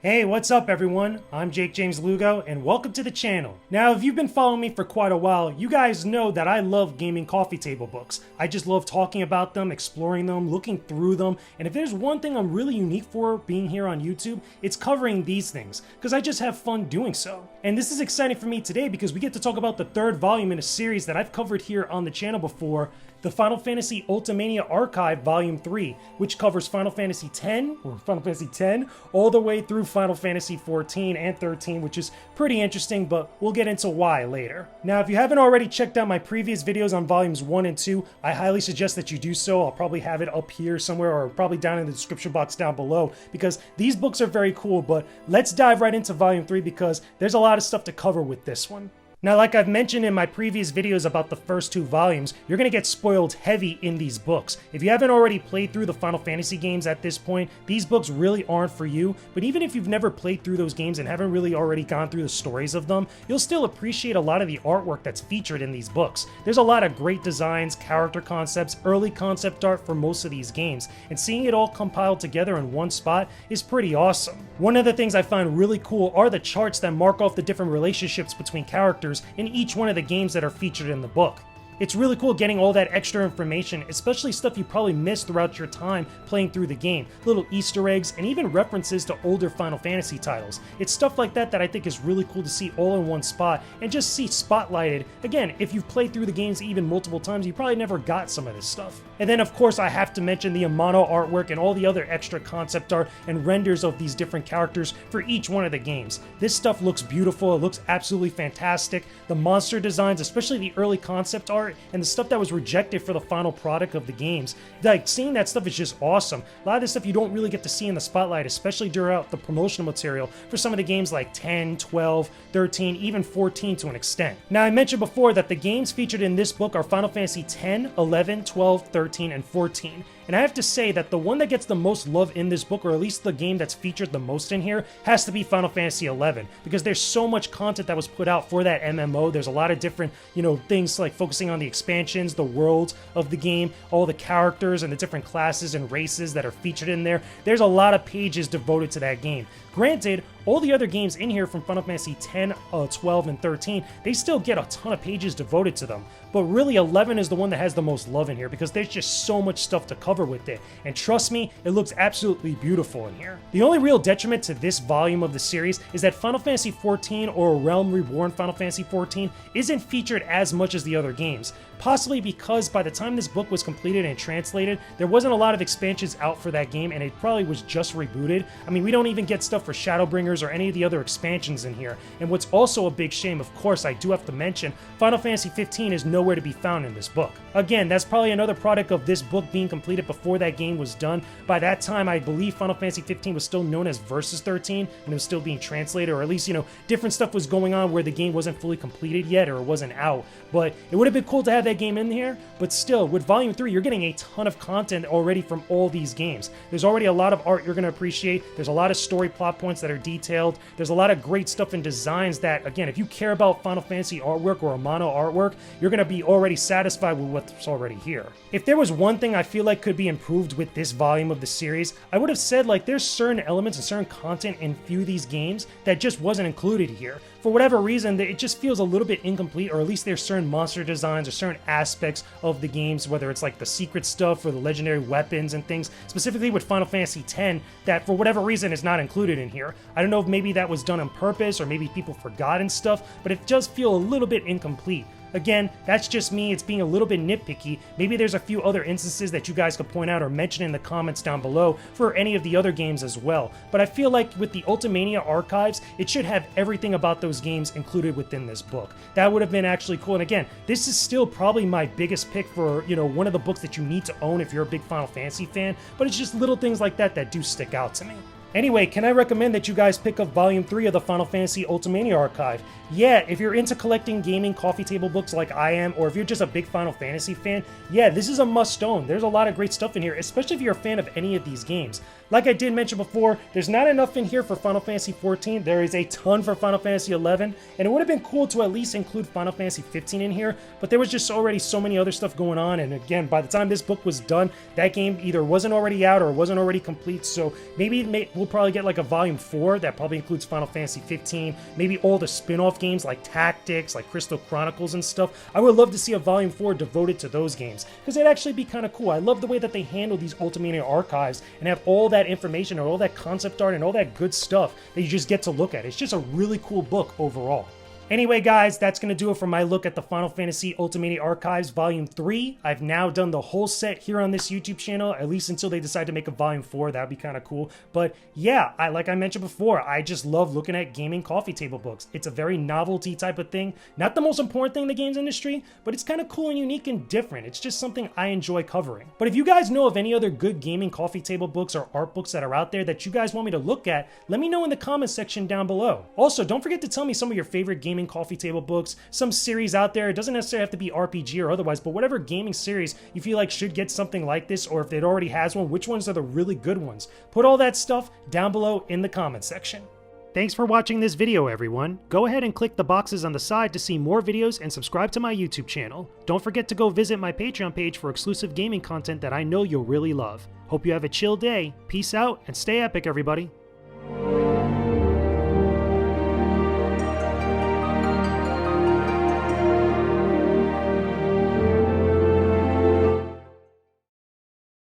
Hey, what's up everyone? I'm Jakejames Lugo and welcome to the channel. Now, if you've been following me for quite a while, you guys know that I love gaming coffee table books. I just love talking about them, exploring them, looking through them, and if there's one thing I'm really unique for being here on YouTube, it's covering these things, because I just have fun doing so. And this is exciting for me today because we get to talk about the third volume in a series that I've covered here on the channel before, the Final Fantasy Ultimania Archive Volume 3, which covers Final Fantasy X, all the way through Final Fantasy 14 and 13, which is pretty interesting, but we'll get into why later. Now, if you haven't already checked out my previous videos on Volumes 1 and 2, I highly suggest that you do so. I'll probably have it up here somewhere or probably down in the description box down below, because these books are very cool, but let's dive right into Volume 3 because there's a lot of stuff to cover with this one. Now, like I've mentioned in my previous videos about the first two volumes, you're going to get spoiled heavy in these books. If you haven't already played through the Final Fantasy games at this point, these books really aren't for you, but even if you've never played through those games and haven't really already gone through the stories of them, you'll still appreciate a lot of the artwork that's featured in these books. There's a lot of great designs, character concepts, early concept art for most of these games, and seeing it all compiled together in one spot is pretty awesome. One of the things I find really cool are the charts that mark off the different relationships between characters in each one of the games that are featured in the book. It's really cool getting all that extra information, especially stuff you probably missed throughout your time playing through the game, little Easter eggs, and even references to older Final Fantasy titles. It's stuff like that that I think is really cool to see all in one spot and just see spotlighted. Again, if you've played through the games even multiple times, you probably never got some of this stuff. And then of course I have to mention the Amano artwork and all the other extra concept art and renders of these different characters for each one of the games. This stuff looks beautiful, it looks absolutely fantastic. The monster designs, especially the early concept art, and the stuff that was rejected for the final product of the games. Like, seeing that stuff is just awesome. A lot of this stuff you don't really get to see in the spotlight, especially throughout the promotional material for some of the games like 10, 12, 13, even 14 to an extent. Now, I mentioned before that the games featured in this book are Final Fantasy X, 11, 12, 13, and 14. And I have to say that the one that gets the most love in this book, or at least the game that's featured the most in here, has to be Final Fantasy XI, because there's so much content that was put out for that MMO. There's a lot of different, things like focusing on the expansions, the world of the game, all the characters and the different classes and races that are featured in there. There's a lot of pages devoted to that game. Granted, all the other games in here from Final Fantasy X, 12, and 13, they still get a ton of pages devoted to them. But really, 11 is the one that has the most love in here because there's just so much stuff to cover with it. And trust me, it looks absolutely beautiful in here. The only real detriment to this volume of the series is that Final Fantasy XIV, or Realm Reborn Final Fantasy XIV, isn't featured as much as the other games. Possibly because by the time this book was completed and translated, there wasn't a lot of expansions out for that game and it probably was just rebooted. I mean, we don't even get stuff for Shadowbringers or any of the other expansions in here. And what's also a big shame, of course, I do have to mention, Final Fantasy XV is nowhere to be found in this book. Again, that's probably another product of this book being completed before that game was done. By that time, I believe Final Fantasy XV was still known as Versus 13 and it was still being translated, or at least, different stuff was going on where the game wasn't fully completed yet or it wasn't out. But it would have been cool to have that game in here, but still, with Volume 3, you're getting a ton of content already from all these games. There's already a lot of art you're going to appreciate, there's a lot of story plot points that are detailed, there's a lot of great stuff and designs that, again, if you care about Final Fantasy artwork or Amano artwork, you're going to be already satisfied with what's already here. If there was one thing I feel like could be improved with this volume of the series, I would have said, like, there's certain elements and certain content in few of these games that just wasn't included here. For whatever reason, it just feels a little bit incomplete, or at least there's certain monster designs or certain aspects of the games, whether it's like the secret stuff or the legendary weapons and things, specifically with Final Fantasy X, that for whatever reason is not included in here. I don't know if maybe that was done on purpose or maybe people forgot and stuff, but it does feel a little bit incomplete. Again, that's just me, it's being a little bit nitpicky. Maybe there's a few other instances that you guys could point out or mention in the comments down below for any of the other games as well. But I feel like with the Ultimania Archives, it should have everything about those games included within this book. That would have been actually cool. And again, this is still probably my biggest pick for, one of the books that you need to own if you're a big Final Fantasy fan, but it's just little things like that that do stick out to me. Anyway, can I recommend that you guys pick up Volume 3 of the Final Fantasy Ultimania Archive? Yeah, if you're into collecting gaming coffee table books like I am, or if you're just a big Final Fantasy fan, yeah, this is a must-own. There's a lot of great stuff in here, especially if you're a fan of any of these games. Like I did mention before, there's not enough in here for Final Fantasy 14. There is a ton for Final Fantasy 11, and it would have been cool to at least include Final Fantasy 15 in here, but there was just already so many other stuff going on, and again, by the time this book was done, that game either wasn't already out or wasn't already complete, so maybe we'll probably get like a volume 4 that probably includes Final Fantasy 15, maybe all the spin-off games like Tactics, like Crystal Chronicles and stuff. I would love to see a volume 4 devoted to those games, because it'd actually be kind of cool. I love the way that they handle these Ultimania archives and have all that information and all that concept art and all that good stuff that you just get to look at. It's just a really cool book overall. Anyway, guys, that's going to do it for my look at the Final Fantasy Ultimania Archives Volume 3. I've now done the whole set here on this YouTube channel, at least until they decide to make a Volume 4. That would be kind of cool. But yeah, like I mentioned before, I just love looking at gaming coffee table books. It's a very novelty type of thing. Not the most important thing in the games industry, but it's kind of cool and unique and different. It's just something I enjoy covering. But if you guys know of any other good gaming coffee table books or art books that are out there that you guys want me to look at, let me know in the comments section down below. Also, don't forget to tell me some of your favorite gaming coffee table books, some series out there. It doesn't necessarily have to be RPG or otherwise, but whatever gaming series you feel like should get something like this, or if it already has one, which ones are the really good ones? Put all that stuff down below in the comments section. Thanks for watching this video, everyone. Go ahead and click the boxes on the side to see more videos and subscribe to my YouTube channel. Don't forget to go visit my Patreon page for exclusive gaming content that I know you'll really love. Hope you have a chill day. Peace out and stay epic, everybody.